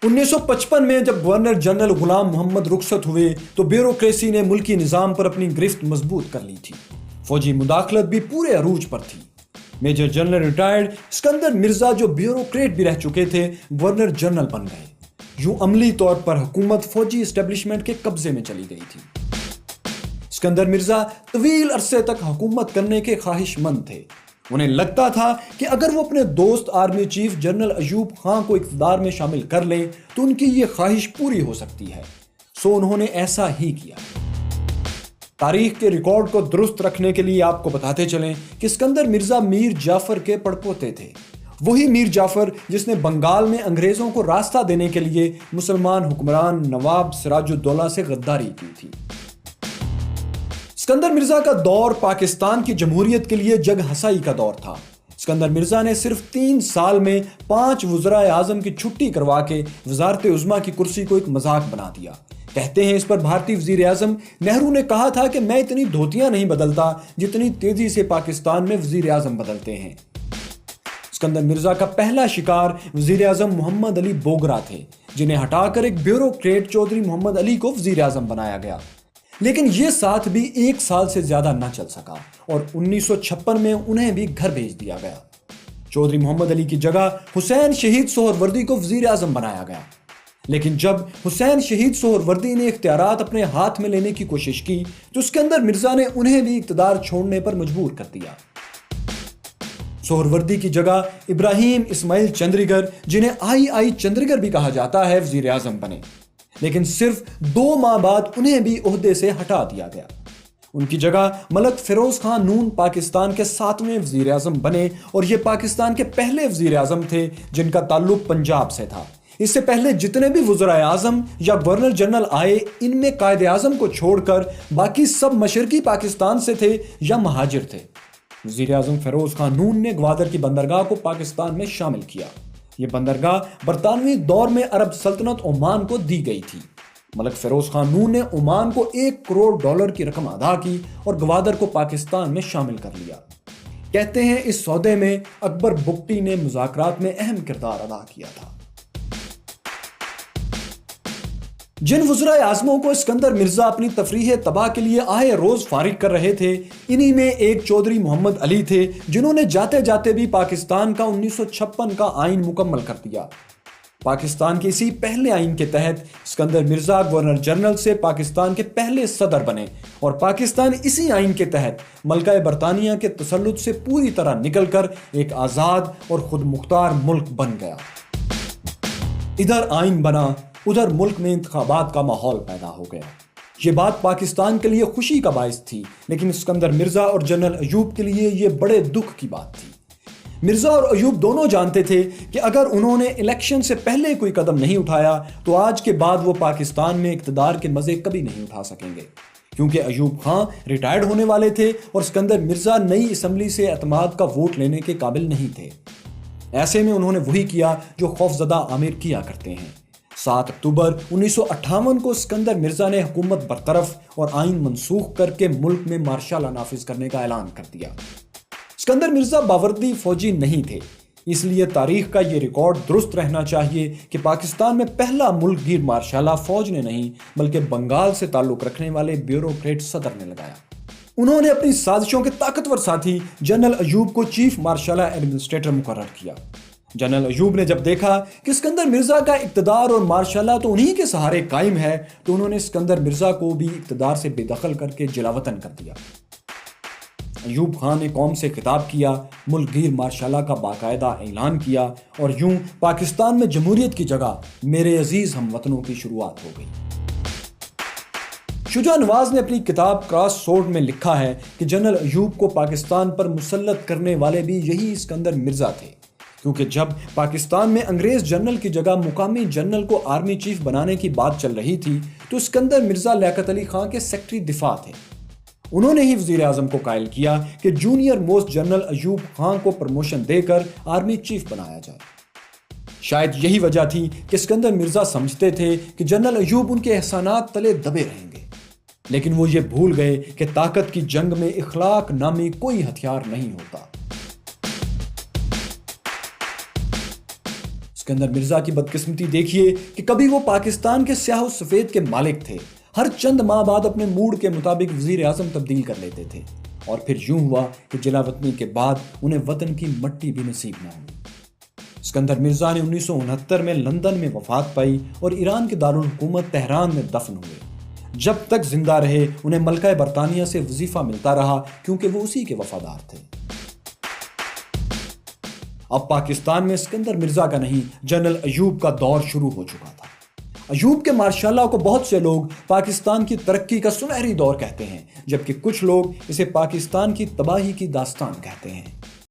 1955 में जब governor general गुलाम मोहम्मद रुखसत हुए तो ब्यूरोक्रेसी ने मुल्की निज़ाम पर अपनी गिरफ्त मजबूत कर ली थी। फौजी मुदाखलत भी पूरे अरूज पर थी। Major general retired Sikandar Mirza जो ब्यूरोक्रेट भी रह चुके थे, गवर्नर जनरल बन गए। यूं अमली तौर पर हुकूमत फौजी एस्टेब्लिशमेंट के कब्जे में चली गई थी। सिकंदर मिर्जा तवील अरसे तक हुकूमत करने के ख्वाहिशमंद थे। उन्हें लगता था कि अगर वो अपने दोस्त आर्मी चीफ जनरल अयूब खां को इक़्तिदार में शामिल कर लें तो उनकी ये ख्वाहिश पूरी हो सकती है। सो उन्होंने ऐसा ही किया। तारीख के रिकॉर्ड को दुरुस्त रखने के लिए आपको बताते चलें कि सिकंदर मिर्जा मीर जाफर के पड़पोते थे। वही मीर जाफर जिसने बंगाल में अंग्रेजों को रास्ता देने के लिए मुसलमान हुक्मरान नवाब सिराजुद्दौला से गद्दारी की थी। सिकंदर मिर्जा का दौर पाकिस्तान की जमहूरियत के लिए जग हसाई का दौर था। सिकंदर मिर्जा ने सिर्फ 3 साल में 5 वज़राए आज़म की छुट्टी करवा के वज़ारत उज़्मा की कुर्सी को एक मजाक बना दिया। कहते हैं इस पर भारतीय वज़ीर आज़म नेहरू ने कहा था कि मैं इतनी धोतियां नहीं बदलता जितनी तेजी से पाकिस्तान में वज़ीर आज़म बदलते हैं। सिकंदर मिर्जा का पहला शिकार वज़ीर आज़म मोहम्मद अली बोगरा थे, जिन्हें हटाकर एक ब्यूरोक्रेट चौधरी मोहम्मद अली को वज़ीर आज़म बनाया गया। लेकिन ये साथ भी 1 साल से ज्यादा न चल सका और 1956 में उन्हें भी घर भेज दिया गया। चौधरी मोहम्मद अली की जगह हुसैन शहीद सोहरवर्दी को वज़ीर आज़म बनाया गया। लेकिन जब हुसैन शहीद सोहरवर्दी ने इख्तियारात अपने हाथ में लेने की कोशिश की तो सिकंदर मिर्जा ने उन्हें भी इक़्तिदार छोड़ने पर मजबूर कर दिया। सोहरवर्दी की जगह इब्राहिम इस्माइल चंद्रीगर, जिन्हें आई चंद्रीगर भी कहा जाता है, वज़ीर आज़म बने। लेकिन सिर्फ 2 माह बाद उन्हें भी ओहदे से हटा दिया गया। उनकी जगह मलक फिरोज खान नून पाकिस्तान के 7वें वज़ीर आज़म बने और ये पाकिस्तान के पहले वज़ीर आज़म थे जिनका ताल्लुक पंजाब से था। इससे पहले जितने भी वज़राए आज़म या गवर्नर जनरल आए, इनमें कायदे आज़म को छोड़कर बाकी सब मशरकी पाकिस्तान से थे या महाजिर थे। वज़ीर आज़म फिरोज खान नून ने ग्वादर की बंदरगाह को पाकिस्तान में शामिल किया। ये बंदरगाह बरतानवी दौर में अरब सल्तनत ओमान को दी गई थी। मलक फिरोज खान नून ने ओमान को $1 करोड़ की रकम अदा की और ग्वादर को पाकिस्तान में शामिल कर लिया। कहते हैं इस सौदे में अकबर बुगटी ने मुज़ाकरात में अहम किरदार अदा किया था। जिन वज़राए आज़मों को सिकंदर मिर्जा अपनी तफरीह तबाह के लिए आए रोज फारिग कर रहे थे, इन्हीं में एक चौधरी मोहम्मद अली थे, जिन्होंने जाते जाते भी पाकिस्तान का 1956 का आइन मुकम्मल कर दिया। पाकिस्तान के इसी पहले आइन के तहत सिकंदर मिर्जा गवर्नर जनरल से पाकिस्तान के पहले सदर बने और पाकिस्तान इसी आइन के तहत मलका बरतानिया के तसल्लुत से पूरी तरह निकलकर एक आज़ाद और खुद मुख्तार मुल्क बन गया। इधर आइन बना, उधर मुल्क में इंतखाबात का माहौल पैदा हो गया। ये बात पाकिस्तान के लिए खुशी का बायस थी, लेकिन सिकंदर मिर्जा और जनरल अयूब के लिए ये बड़े दुख की बात थी। मिर्जा और अयूब दोनों जानते थे कि अगर उन्होंने इलेक्शन से पहले कोई कदम नहीं उठाया तो आज के बाद वो पाकिस्तान में इक़्तिदार के मजे कभी नहीं उठा सकेंगे, क्योंकि अयूब खां रिटायर्ड होने वाले थे और सिकंदर मिर्जा नई असम्बली से एतमाद का वोट लेने के काबिल नहीं थे। ऐसे में उन्होंने वही किया जो खौफजदा आमिर किया करते हैं। 7 अक्टूबर 1958 को सिकंदर मिर्जा ने हुकूमत बरतरफ और आइन मनसूख करके मुल्क में मार्शल लॉ नाफिज करने का ऐलान कर दिया। सिकंदर मिर्जा बावर्दी फौजी नहीं थे, इसलिए तारीख का ये रिकॉर्ड दुरुस्त रहना चाहिए कि पाकिस्तान में पहला मुल्क गिर मार्शल लॉ फौज ने नहीं बल्कि बंगाल से ताल्लुक रखने वाले ब्यूरोक्रेट सदर ने लगाया। उन्होंने अपनी साजिशों के ताकतवर साथी जनरल अयूब को चीफ मार्शल लॉ एडमिनिस्ट्रेटर मुकर्रर किया। जनरल अयूब ने जब देखा कि सिकंदर मिर्जा का इक़्तिदार और मार्शल लॉ तो उन्हीं के सहारे कायम है, तो उन्होंने सिकंदर मिर्जा को भी इक़्तिदार से बेदखल करके जलावतन कर दिया। अयूब खान ने कौम से खिताब किया, मुल्कगीर मार्शल लॉ का बाकायदा ऐलान किया और यूं पाकिस्तान में जमहूरियत की जगह मेरे अजीज हमवतनों की शुरुआत हो गई। शुजा नवाज ने अपनी किताब क्रॉस सोर्ड में लिखा है कि जनरल अयूब को पाकिस्तान पर मुसल्लत करने वाले भी यही सिकंदर मिर्जा थे, क्योंकि जब पाकिस्तान में अंग्रेज जनरल की जगह मुकामी जनरल को आर्मी चीफ बनाने की बात चल रही थी तो सिकंदर मिर्जा लियाकत अली खां के सेक्रेटरी दिफा थे। उन्होंने ही वज़ीर आज़म को कायल किया कि जूनियर मोस्ट जनरल अयूब खां को प्रमोशन देकर आर्मी चीफ बनाया जाए। शायद यही वजह थी कि सिकंदर मिर्जा समझते थे कि जनरल अयूब उनके एहसानात तले दबे रहेंगे, लेकिन वो ये भूल गए कि ताकत की जंग में इखलाक नामी कोई हथियार नहीं होता। اسکندر مرزا کی بدقسمتی دیکھیے کہ کبھی وہ پاکستان کے سیاہ و سفید کے مالک تھے، ہر چند ماہ بعد اپنے موڈ کے مطابق وزیر اعظم تبدیل کر لیتے تھے، اور پھر یوں ہوا کہ جلا وطنی کے بعد انہیں وطن کی مٹی بھی نصیب نہ ہوئی۔ اسکندر مرزا نے 1969 میں لندن میں وفات پائی اور ایران کے دارالحکومت تہران میں دفن ہوئے۔ جب تک زندہ رہے انہیں ملکہ برطانیہ سے وظیفہ ملتا رہا کیونکہ وہ اسی کے وفادار تھے۔ اب پاکستان میں اسکندر مرزا کا نہیں، جنرل ایوب کا دور شروع ہو چکا تھا۔ ایوب کے ماشاء اللہ کو بہت سے لوگ پاکستان کی ترقی کا سنہری دور کہتے ہیں، جبکہ کچھ لوگ اسے پاکستان کی تباہی کی داستان کہتے ہیں۔